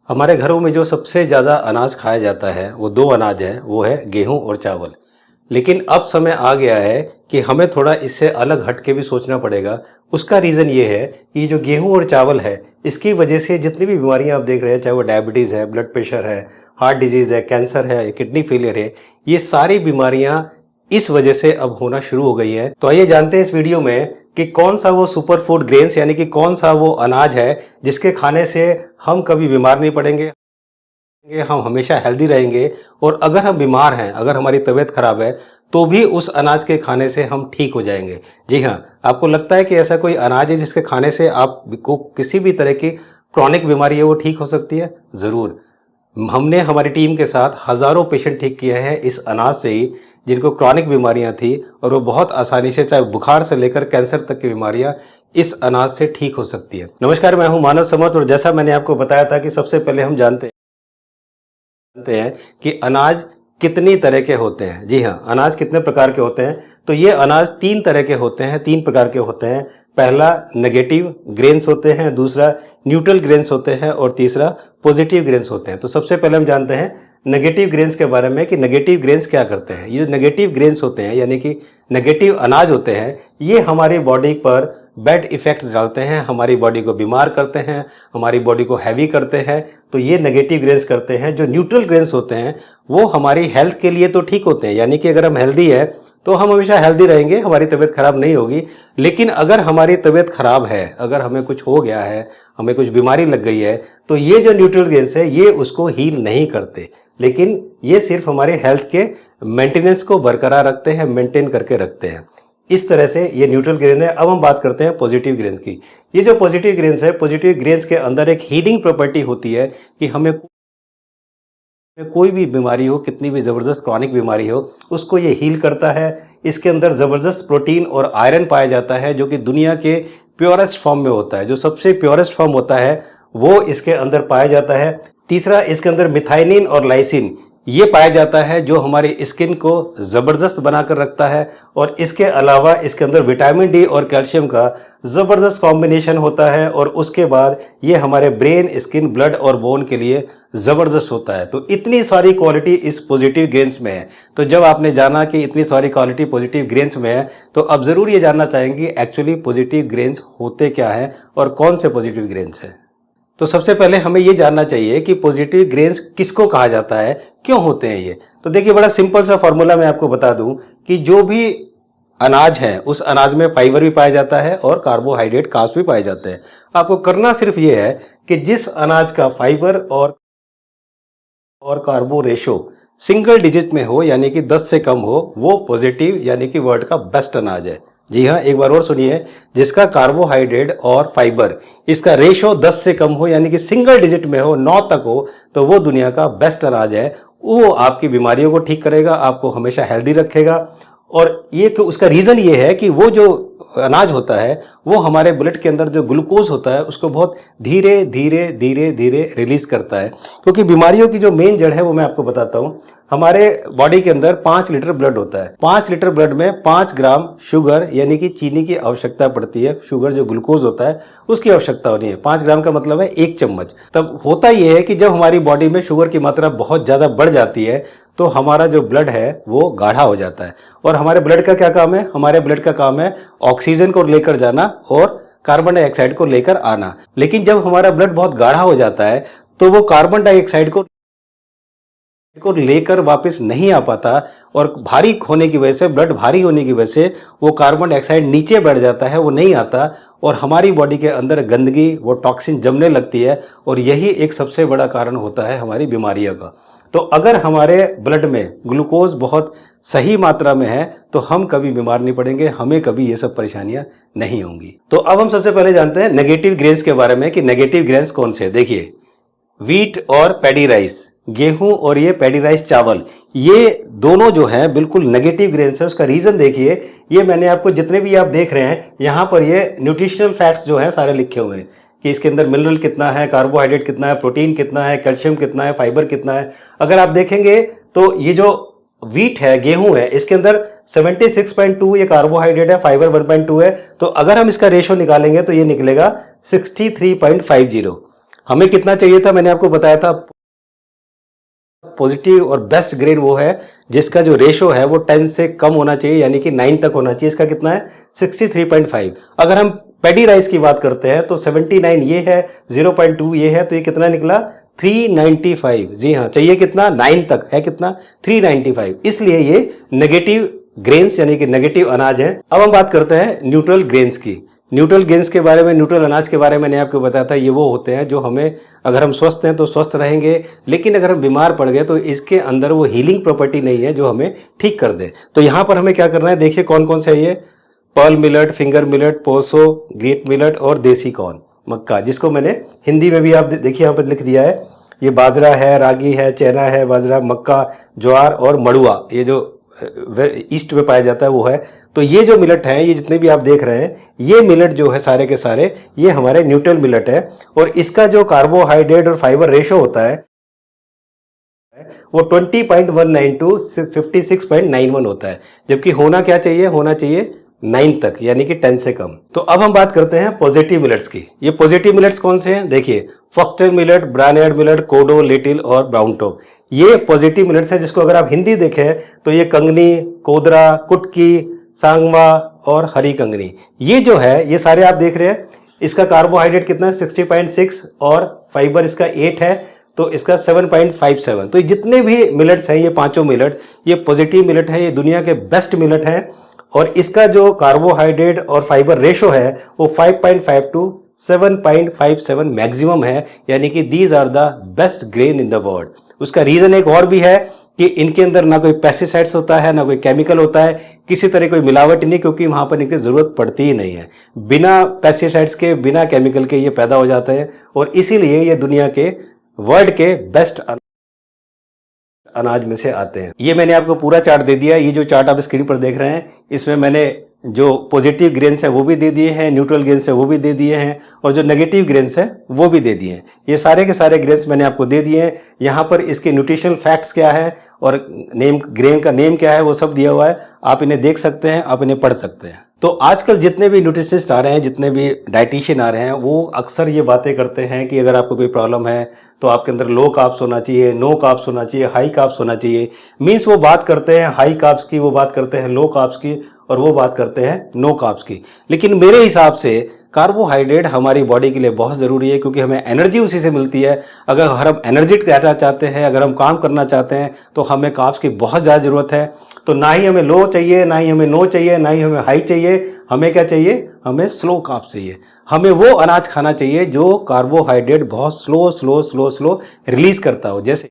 हमारे घरों में जो सबसे ज़्यादा अनाज खाया जाता है वो दो अनाज हैं, वो है गेहूं और चावल। लेकिन अब समय आ गया है कि हमें थोड़ा इससे अलग हट के भी सोचना पड़ेगा। उसका रीज़न ये है कि जो गेहूं और चावल है, इसकी वजह से जितनी भी बीमारियां आप देख रहे हैं, चाहे वो डायबिटीज़ है, ब्लड प्रेशर है, हार्ट डिजीज़ है, कैंसर है, किडनी फेलियर है, ये सारी बीमारियां इस वजह से अब होना शुरू हो गई हैं। तो आइए जानते हैं इस वीडियो में कि कौन सा वो सुपर फूड ग्रेन्स यानी कि कौन सा वो अनाज है जिसके खाने से हम कभी बीमार नहीं पड़ेंगे, हम हमेशा हेल्दी रहेंगे। और अगर हम बीमार हैं, अगर हमारी तबीयत खराब है, तो भी उस अनाज के खाने से हम ठीक हो जाएंगे। जी हाँ, आपको लगता है कि ऐसा कोई अनाज है जिसके खाने से आपको किसी भी तरह की क्रॉनिक बीमारी है वो ठीक हो सकती है? ज़रूर। हमने हमारी टीम के साथ हज़ारों पेशेंट ठीक किए हैं इस अनाज से ही, जिनको क्रॉनिक बीमारियां थी, और वो बहुत आसानी से, चाहे बुखार से लेकर कैंसर तक की बीमारियां इस अनाज से ठीक हो सकती है। नमस्कार, मैं हूं मानव समर्थ, और जैसा मैंने आपको बताया था कि सबसे पहले हम जानते हैं कि अनाज कितनी तरह के होते हैं। जी हाँ, अनाज कितने प्रकार के होते हैं? तो ये अनाज तीन तरह के होते हैं, तीन प्रकार के होते हैं। पहला नेगेटिव ग्रेन्स होते हैं, दूसरा न्यूट्रल ग्रेन्स होते हैं, और तीसरा पॉजिटिव ग्रेन्स होते हैं। तो सबसे पहले हम जानते हैं नेगेटिव ग्रेन्स के बारे में कि नेगेटिव ग्रेन्स क्या करते हैं। ये जो नेगेटिव ग्रेन्स होते हैं यानी कि नेगेटिव अनाज होते हैं, ये हमारी बॉडी पर बैड इफेक्ट्स डालते हैं, हमारी बॉडी को बीमार करते हैं, हमारी बॉडी को हैवी करते हैं। तो ये नेगेटिव ग्रेन्स करते हैं। जो न्यूट्रल ग्रेन्स होते हैं वो हमारी हेल्थ के लिए तो ठीक होते हैं, यानी कि अगर हम हेल्दी है तो हम हमेशा हेल्दी रहेंगे, हमारी तबीयत खराब नहीं होगी। लेकिन अगर हमारी तबीयत खराब है, अगर हमें कुछ हो गया है, हमें कुछ बीमारी लग गई है, तो ये जो न्यूट्रल ग्रेन्स है ये उसको हील नहीं करते, लेकिन ये सिर्फ हमारे हेल्थ के मेंटेनेंस को बरकरार रखते हैं, मेंटेन करके रखते हैं। इस तरह से ये न्यूट्रल ग्रेन है। अब हम बात करते हैं पॉजिटिव ग्रेन्स की। ये जो पॉजिटिव ग्रेन्स है, पॉजिटिव ग्रेन्स के अंदर एक हीलिंग प्रॉपर्टी होती है कि हमें कोई भी बीमारी हो, कितनी भी ज़बरदस्त क्रॉनिक बीमारी हो, उसको ये हील करता है। इसके अंदर ज़बरदस्त प्रोटीन और आयरन पाया जाता है, जो कि दुनिया के प्योरेस्ट फॉर्म में होता है। जो सबसे प्योरेस्ट फॉर्म होता है वो इसके अंदर पाया जाता है। तीसरा, इसके अंदर मिथाइनिन और लाइसिन ये पाया जाता है, जो हमारी स्किन को ज़बरदस्त बनाकर रखता है। और इसके अलावा इसके अंदर विटामिन डी और कैल्शियम का ज़बरदस्त कॉम्बिनेशन होता है, और उसके बाद ये हमारे ब्रेन, स्किन, ब्लड और बोन के लिए ज़बरदस्त होता है। तो इतनी सारी क्वालिटी इस पॉजिटिव ग्रेन्स में है। तो जब आपने जाना कि इतनी सारी क्वालिटी पॉजिटिव ग्रेन्स में है, तो अब ज़रूर ये जानना चाहेंगे एक्चुअली पॉजिटिव ग्रेन्स होते क्या हैं और कौन से पॉजिटिव ग्रेन्स हैं। तो सबसे पहले हमें ये जानना चाहिए कि पॉजिटिव ग्रेन्स किसको कहा जाता है, क्यों होते हैं ये। तो देखिए, बड़ा सिंपल सा फॉर्मूला मैं आपको बता दूं कि जो भी अनाज है उस अनाज में फाइबर भी पाया जाता है और कार्बोहाइड्रेट, कार्ब्स भी पाए जाते हैं। आपको करना सिर्फ ये है कि जिस अनाज का फाइबर और कार्बो रेशो सिंगल डिजिट में हो, यानी कि 10 से कम हो, वो पॉजिटिव यानी कि वर्ल्ड का बेस्ट अनाज है। जी हाँ, एक बार और सुनिए, जिसका कार्बोहाइड्रेट और फाइबर इसका रेशो 10 से कम हो, यानी कि सिंगल डिजिट में हो, 9 तक हो, तो वो दुनिया का बेस्ट अनाज है। वो आपकी बीमारियों को ठीक करेगा, आपको हमेशा हेल्दी रखेगा। और ये उसका रीज़न ये है कि वो जो अनाज होता है वो हमारे ब्लड के अंदर जो ग्लूकोज होता है उसको बहुत धीरे धीरे धीरे धीरे रिलीज करता है। क्योंकि बीमारियों की जो मेन जड़ है वो मैं आपको बताता हूँ। हमारे बॉडी के अंदर 5 लीटर ब्लड होता है। 5 लीटर ब्लड में 5 ग्राम शुगर यानी कि चीनी की आवश्यकता पड़ती है। शुगर जो ग्लूकोज होता है उसकी आवश्यकता होनी है। 5 ग्राम का मतलब है 1 चम्मच। तब होता यह है कि जब हमारी बॉडी में शुगर की मात्रा बहुत ज़्यादा बढ़ जाती है तो हमारा जो ब्लड है वो गाढ़ा हो जाता है। और हमारे ब्लड का क्या काम है? हमारे ब्लड का काम है ऑक्सीजन को लेकर जाना और कार्बन डाइऑक्साइड को लेकर आना। लेकिन जब हमारा ब्लड बहुत गाढ़ा हो जाता है तो वो कार्बन डाइऑक्साइड को लेकर वापस नहीं आ पाता, और भारी होने की वजह से, ब्लड भारी होने की वजह से वो कार्बन डाइऑक्साइड नीचे बैठ जाता है, वो नहीं आता, और हमारी बॉडी के अंदर गंदगी, वो टॉक्सिन जमने लगती है। और यही एक सबसे बड़ा कारण होता है हमारी बीमारियों का। तो अगर हमारे ब्लड में ग्लूकोज बहुत सही मात्रा में है तो हम कभी बीमार नहीं पड़ेंगे, हमें कभी ये सब परेशानियां नहीं होंगी। तो अब हम सबसे पहले जानते हैं नेगेटिव ग्रेन्स के बारे में कि नेगेटिव ग्रेन्स कौन से। देखिए, व्हीट और पैडी राइस, गेहूं और ये पैडी राइस चावल, ये दोनों जो हैं बिल्कुल नेगेटिव ग्रेन्स है। उसका रीजन देखिए, ये मैंने आपको जितने भी आप देख रहे हैं यहाँ पर ये न्यूट्रिशनल फैक्ट्स जो हैं सारे लिखे हुए हैं कि इसके अंदर मिनरल कितना है, कार्बोहाइड्रेट कितना है, प्रोटीन कितना है, कैल्शियम कितना है, फाइबर कितना है। अगर आप देखेंगे तो ये जो व्हीट है, गेहूं है, इसके अंदर 76.2 ये कार्बोहाइड्रेट है, फाइबर 1.2 है। तो अगर हम इसका रेशो निकालेंगे तो ये निकलेगा 63.50। हमें कितना चाहिए था, मैंने आपको बताया था पॉजिटिव और बेस्ट ग्रेन वो है जिसका जो रेशो है वो 10 से कम होना चाहिए, यानी कि 9 तक होना चाहिए। इसका कितना है 63.5। अगर हम पैडी राइस की बात करते हैं तो 79 ये है, 0.2 ये है, तो ये कितना निकला 395। जी हाँ, चाहिए कितना 9 तक, है कितना 395, इसलिए ये नेगेटिव ग्रेन्स यानी कि नेगेटिव अनाज है। अब हम बात करते हैं न्यूट्रल ग्रेन्स की। न्यूट्रल गेन्स के बारे में, न्यूट्रल अनाज के बारे में मैंने आपको बताया था, ये वो होते हैं जो हमें, अगर हम स्वस्थ हैं तो स्वस्थ रहेंगे, लेकिन अगर हम बीमार पड़ गए तो इसके अंदर वो हीलिंग प्रॉपर्टी नहीं है जो हमें ठीक कर दे। तो यहाँ पर हमें क्या करना है, देखिए कौन कौन से है ये, pearl millet, finger millet, proso, great millet और देसी कॉर्न, मक्का, जिसको मैंने हिंदी में भी आप देखिए यहाँ पर लिख दिया है। ये बाजरा है, रागी है, चना है, बाजरा, मक्का, ज्वार और मड़ुआ, ये जो ईस्ट में पाया जाता है वो है। तो ये जो मिलेट है, ये जितने भी आप देख रहे हैं, ये मिलेट जो है सारे के सारे ये हमारे न्यूट्रल मिलेट है। और इसका जो कार्बोहाइड्रेट और फाइबर रेशो होता है वो 20.19 टू 56.91 होता है, जबकि होना क्या चाहिए, होना चाहिए 9 तक, यानी कि 10 से कम। तो अब हम बात करते हैं पॉजिटिव मिलेट्स की। ये पॉजिटिव मिलेट्स कौन से हैं, देखिए फॉक्सटेल मिलेट, ब्रायनार्ड मिलेट, कोडो, लिटिल और ब्राउन टॉप, ये पॉजिटिव मिलेट्स हैं, जिसको अगर आप हिंदी देखें तो ये कंगनी, कोदरा, कुटकी, सांगवा और हरी कंगनी, ये जो है ये सारे आप देख रहे हैं। इसका कार्बोहाइड्रेट कितना है 60.6 और फाइबर इसका 8 है, तो इसका 7.57। तो जितने भी मिलेट्स हैं, ये पांचों मिलेट, ये पॉजिटिव मिलेट है, ये दुनिया के बेस्ट मिलेट हैं। और इसका जो कार्बोहाइड्रेट और फाइबर रेशो है वो 5.5 टू 7.57 मैक्सिमम है, यानी कि these are the best grain in the world. उसका रीजन एक और भी है कि इनके अंदर ना कोई पेस्टिसाइड्स होता है, ना कोई केमिकल होता है, किसी तरह कोई मिलावट नहीं, क्योंकि वहां पर इनकी जरूरत पड़ती ही नहीं है। बिना पेस्टिसाइड्स के, बिना केमिकल के ये पैदा हो जाते हैं, और इसीलिए ये दुनिया के, वर्ल्ड के बेस्ट अनाज में से आते हैं। ये मैंने आपको पूरा चार्ट दे दिया। ये जो चार्ट आप स्क्रीन पर देख रहे हैं, इसमें मैंने जो पॉजिटिव ग्रेन्स है वो भी दे दिए हैं, न्यूट्रल ग्रेन्स है वो भी दे दिए हैं, और जो नेगेटिव ग्रेन्स है वो भी दे दिए हैं। ये सारे के सारे ग्रेन्स मैंने आपको दे दिए हैं। यहाँ पर इसके न्यूट्रिशनल फैक्ट्स क्या है और नेम, ग्रेन का नेम क्या है, वो सब दिया हुआ है। आप इन्हें देख सकते हैं, आप इन्हें पढ़ सकते हैं। तो आजकल जितने भी न्यूट्रिशनिस्ट आ रहे हैं, जितने भी डाइटिशियन आ रहे हैं, वो अक्सर ये बातें करते हैं कि अगर आपको कोई प्रॉब्लम है तो आपके अंदर लो कार्ब्स होना चाहिए, नो कार्ब्स होना चाहिए, हाई कार्ब्स होना चाहिए। मीन्स वो बात करते हैं हाई कार्ब्स की, वो बात करते हैं लो कार्ब्स की, और वो बात करते हैं नो कार्ब्स की। लेकिन मेरे हिसाब से कार्बोहाइड्रेट हमारी बॉडी के लिए बहुत ज़रूरी है, क्योंकि हमें एनर्जी उसी से मिलती है। अगर हम एनर्जेटिक रहना चाहते हैं, अगर हम काम करना चाहते हैं, तो हमें कार्ब्स की बहुत ज़्यादा ज़रूरत है। तो ना ही हमें लो चाहिए, ना ही हमें नो चाहिए, ना ही हमें हाई चाहिए। हमें क्या चाहिए, हमें स्लो कार्ब्स चाहिए। हमें वो अनाज खाना चाहिए जो कार्बोहाइड्रेट बहुत slow slow slow slow release करता हो। जैसे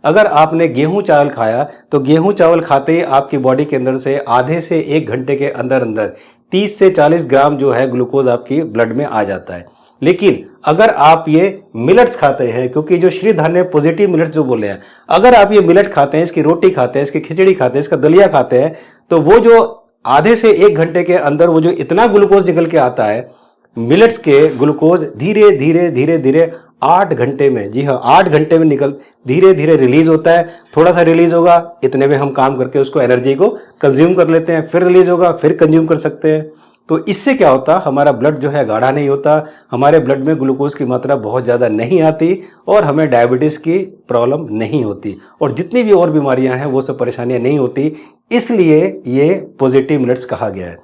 अगर आपने गेहूं चावल खाया, तो गेहूं चावल खाते ही आपकी बॉडी के अंदर से आधे से 1 घंटे के अंदर अंदर 30 से 40 ग्राम जो है ग्लूकोज आपकी ब्लड में आ जाता है। लेकिन अगर आप ये मिलेट्स खाते हैं, क्योंकि जो श्री धान्य पॉजिटिव मिलेट्स जो बोले हैं, अगर आप ये मिलेट खाते हैं, इसकी रोटी खाते हैं, इसकी खिचड़ी खाते हैं, इसका दलिया खाते हैं, तो वो जो आधे से 1 घंटे के अंदर वो जो इतना ग्लूकोज निकल के आता है, मिलेट्स के ग्लूकोज धीरे धीरे धीरे धीरे 8 घंटे में, जी हाँ 8 घंटे में निकल धीरे धीरे रिलीज होता है। थोड़ा सा रिलीज होगा, इतने में हम काम करके उसको एनर्जी को कंज्यूम कर लेते हैं, फिर रिलीज होगा, फिर कंज्यूम कर सकते हैं। तो इससे क्या होता, हमारा ब्लड जो है गाढ़ा नहीं होता, हमारे ब्लड में ग्लूकोज की मात्रा बहुत ज़्यादा नहीं आती, और हमें डायबिटीज़ की प्रॉब्लम नहीं होती, और जितनी भी और बीमारियां हैं वो सब परेशानियां नहीं होती। इसलिए ये पॉजिटिव मिलेट्स कहा गया है।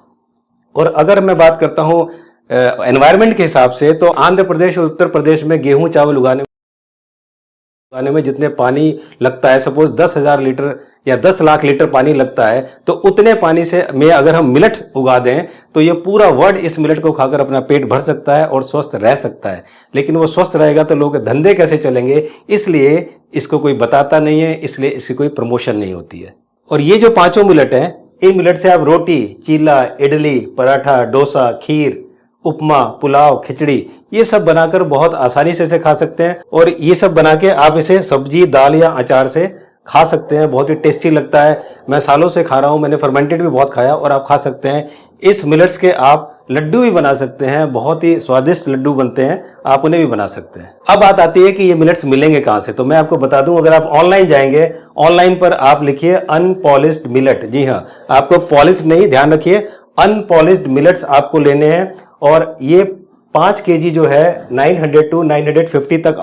और अगर मैं बात करता हूँ एनवायरनमेंट के हिसाब से, तो आंध्र प्रदेश और उत्तर प्रदेश में गेहूं चावल उगाने में जितने पानी लगता है, सपोज 10,000 लीटर या 10 लाख लीटर पानी लगता है, तो उतने पानी से में अगर हम मिलेट उगा दें तो ये पूरा वर्ल्ड इस मिलेट को खाकर अपना पेट भर सकता है और स्वस्थ रह सकता है। लेकिन वो स्वस्थ रहेगा तो लोग धंधे कैसे चलेंगे, इसलिए इसको कोई बताता नहीं है, इसलिए इसकी कोई प्रमोशन नहीं होती है। और ये जो पांचों मिलेट हैं, इन मिलेट से आप रोटी, चीला, इडली, पराठा, डोसा, खीर, उपमा, पुलाव, खिचड़ी, ये सब बनाकर बहुत आसानी से इसे खा सकते हैं। और ये सब बना के आप इसे सब्जी, दाल या अचार से खा सकते हैं। बहुत ही टेस्टी लगता है। मैं सालों से खा रहा हूँ, मैंने फर्मेंटेड भी बहुत खाया, और आप खा सकते हैं। इस मिलेट्स के आप लड्डू भी बना सकते हैं, बहुत ही स्वादिष्ट लड्डू बनते हैं, आप उन्हें भी बना सकते हैं। अब बात आती है कि ये मिलेट्स मिलेंगे कहाँ से, तो मैं आपको बता दूं, अगर आप ऑनलाइन जाएंगे, ऑनलाइन पर आप लिखिए अनपॉलिश्ड मिलेट। जी हाँ, आपको पॉलिश नहीं, ध्यान रखिए, अनपॉलिश्ड मिलेट्स आपको लेने हैं। और ये 5 केजी जो है 900 टू 950 तक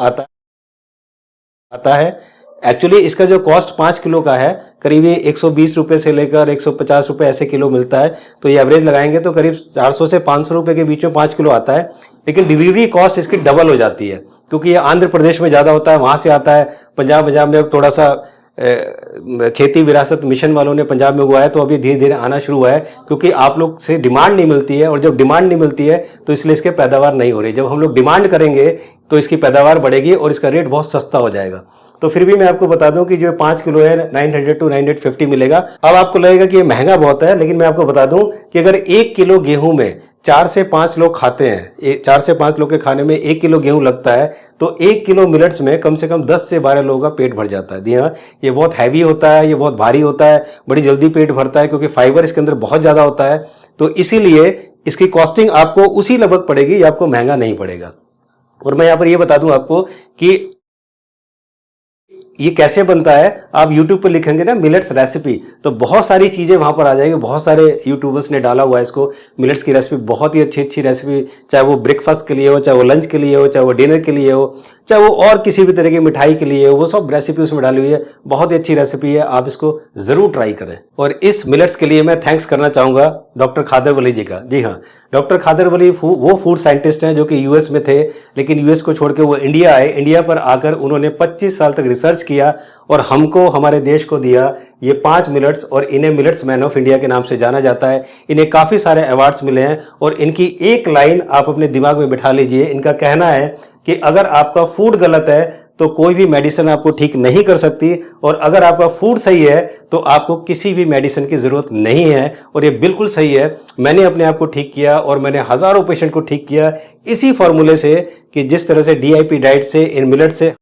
आता है। एक्चुअली इसका जो कॉस्ट 5 किलो का है करीब ये 120 रुपए से लेकर 150 रुपए ऐसे किलो मिलता है। तो ये एवरेज लगाएंगे तो करीब 400 से 500 रुपए के बीच में 5 किलो आता है। लेकिन डिलीवरी कॉस्ट इसकी डबल हो जाती है, क्योंकि ये आंध्र प्रदेश में ज़्यादा होता है, वहाँ से आता है। पंजाब में अब थोड़ा सा खेती विरासत मिशन वालों ने पंजाब में हुआ है, तो अभी धीरे धीरे आना शुरू हुआ है, क्योंकि आप लोग से डिमांड नहीं मिलती है, और जब डिमांड नहीं मिलती है तो इसलिए इसके पैदावार नहीं हो रही। जब हम लोग डिमांड करेंगे तो इसकी पैदावार बढ़ेगी और इसका रेट बहुत सस्ता हो जाएगा। तो फिर भी मैं आपको बता दूं कि जो 5 किलो है 900 टू 950 मिलेगा। अब आपको लगेगा कि ये महंगा बहुत है, लेकिन मैं आपको बता दूं कि अगर 1 किलो गेहूं में 4 से 5 लोग खाते हैं, 4 से 5 लोग के खाने में 1 किलो गेहूं लगता है, तो 1 किलो मिलेट्स में कम से कम 10 से 12 लोगों का पेट भर जाता है। जी हाँ, ये बहुत हैवी होता है, ये बहुत भारी होता है, बड़ी जल्दी पेट भरता है, क्योंकि फाइबर इसके अंदर बहुत ज़्यादा होता है। तो इसीलिए इसकी कॉस्टिंग आपको उसी लगभग पड़ेगी, ये आपको महंगा नहीं पड़ेगा। और मैं यहाँ पर ये बता दूं आपको कि ये कैसे बनता है। आप YouTube पर लिखेंगे ना मिलेट्स रेसिपी, तो बहुत सारी चीज़ें वहाँ पर आ जाएंगी। बहुत सारे यूट्यूबर्स ने डाला हुआ है इसको, मिलेट्स की रेसिपी, बहुत ही अच्छी अच्छी रेसिपी, चाहे वो ब्रेकफास्ट के लिए हो, चाहे वो लंच के लिए हो, चाहे वो डिनर के लिए हो, चाहे वो और किसी भी तरह की मिठाई के लिए हो, वो सब रेसिपी उसमें डाली हुई है। बहुत ही अच्छी रेसिपी है, आप इसको ज़रूर ट्राई करें। और इस मिलेट्स के लिए मैं थैंक्स करना चाहूँगा डॉक्टर खादर वली जी का। जी हाँ, डॉक्टर खादर वली वो फूड साइंटिस्ट हैं जो कि यूएस में थे, लेकिन यूएस को छोड़ के वो इंडिया आए। इंडिया पर आकर उन्होंने 25 साल तक रिसर्च किया और हमको, हमारे देश को दिया ये 5 मिलेट्स, और इन्हें मिलेट्स मैन ऑफ इंडिया के नाम से जाना जाता है। इन्हें काफ़ी सारे अवार्ड्स मिले हैं, और इनकी एक लाइन आप अपने दिमाग में बिठा लीजिए। इनका कहना है कि अगर आपका फूड गलत है तो कोई भी मेडिसिन आपको ठीक नहीं कर सकती, और अगर आपका फूड सही है तो आपको किसी भी मेडिसिन की ज़रूरत नहीं है। और ये बिल्कुल सही है। मैंने अपने आप को ठीक किया, और मैंने हज़ारों पेशेंट को ठीक किया इसी फॉर्मूले से, कि जिस तरह से DIP डाइट से, इन मिलेट से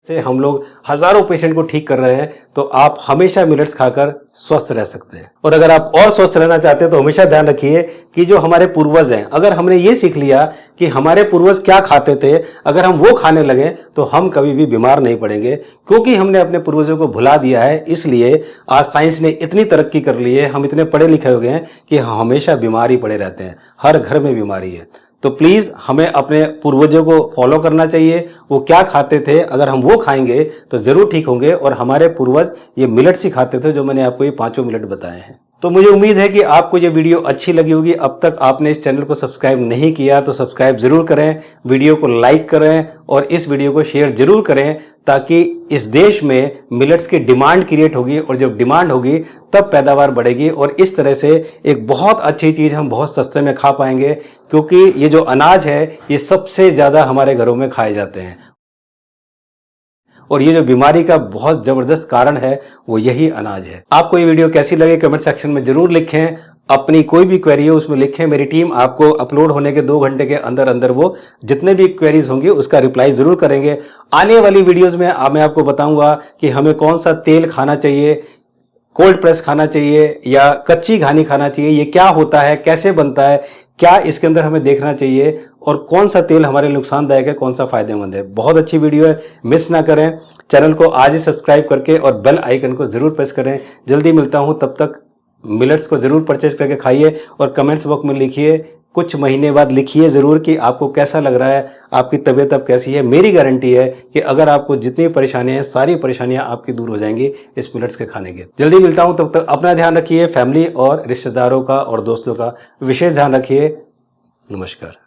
हम लोग हज़ारों पेशेंट को ठीक कर रहे हैं। तो आप हमेशा मिलेट्स खाकर स्वस्थ रह सकते हैं। और अगर आप और स्वस्थ रहना चाहते हैं तो हमेशा ध्यान रखिए कि जो हमारे पूर्वज हैं, अगर हमने ये सीख लिया कि हमारे पूर्वज क्या खाते थे, अगर हम वो खाने लगे तो हम कभी भी बीमार नहीं पड़ेंगे, क्योंकि हमने अपने पूर्वजों को भुला दिया है। इसलिए आज साइंस ने इतनी तरक्की कर ली है, हम इतने पढ़े लिखे हो गए हैं कि हमेशा बीमार ही पड़े रहते हैं, हर घर में बीमारी है। तो प्लीज़ हमें अपने पूर्वजों को फॉलो करना चाहिए, वो क्या खाते थे, अगर हम वो खाएंगे तो ज़रूर ठीक होंगे। और हमारे पूर्वज ये मिलेट्स ही खाते थे, जो मैंने आपको ये 5 मिलेट बताए हैं। तो मुझे उम्मीद है कि आपको ये वीडियो अच्छी लगी होगी। अब तक आपने इस चैनल को सब्सक्राइब नहीं किया तो सब्सक्राइब जरूर करें, वीडियो को लाइक करें, और इस वीडियो को शेयर जरूर करें, ताकि इस देश में मिलेट्स की डिमांड क्रिएट होगी, और जब डिमांड होगी तब पैदावार बढ़ेगी, और इस तरह से एक बहुत अच्छी चीज़ हम बहुत सस्ते में खा पाएंगे। क्योंकि ये जो अनाज है ये सबसे ज़्यादा हमारे घरों में खाए जाते हैं, और ये जो बीमारी का बहुत जबरदस्त कारण है वो यही अनाज है। आपको ये वीडियो कैसी लगे कमेंट सेक्शन में जरूर लिखें। अपनी कोई भी क्वेरी हो उसमें लिखें, मेरी टीम आपको अपलोड होने के 2 घंटे के अंदर अंदर वो जितने भी क्वेरीज होंगी उसका रिप्लाई जरूर करेंगे। आने वाली वीडियोज में मैं आपको बताऊंगा कि हमें कौन सा तेल खाना चाहिए, कोल्ड प्रेस खाना चाहिए या कच्ची घानी खाना चाहिए, ये क्या होता है, कैसे बनता है, क्या इसके अंदर हमें देखना चाहिए, और कौन सा तेल हमारे लिए नुकसानदायक है, कौन सा फायदेमंद है। बहुत अच्छी वीडियो है, मिस ना करें। चैनल को आज ही सब्सक्राइब करके और बेल आइकन को जरूर प्रेस करें। जल्दी मिलता हूं, तब तक मिलेट्स को जरूर परचेज करके खाइए, और कमेंट्स बॉक्स में लिखिए, कुछ महीने बाद लिखिए जरूर कि आपको कैसा लग रहा है, आपकी तबीयत अब कैसी है। मेरी गारंटी है कि अगर आपको जितनी परेशानियां हैं सारी परेशानियां आपकी दूर हो जाएंगी इस मिलेट्स के खाने के। जल्दी मिलता हूं, तब तक अपना ध्यान रखिए, फैमिली और रिश्तेदारों का और दोस्तों का विशेष ध्यान रखिए। नमस्कार।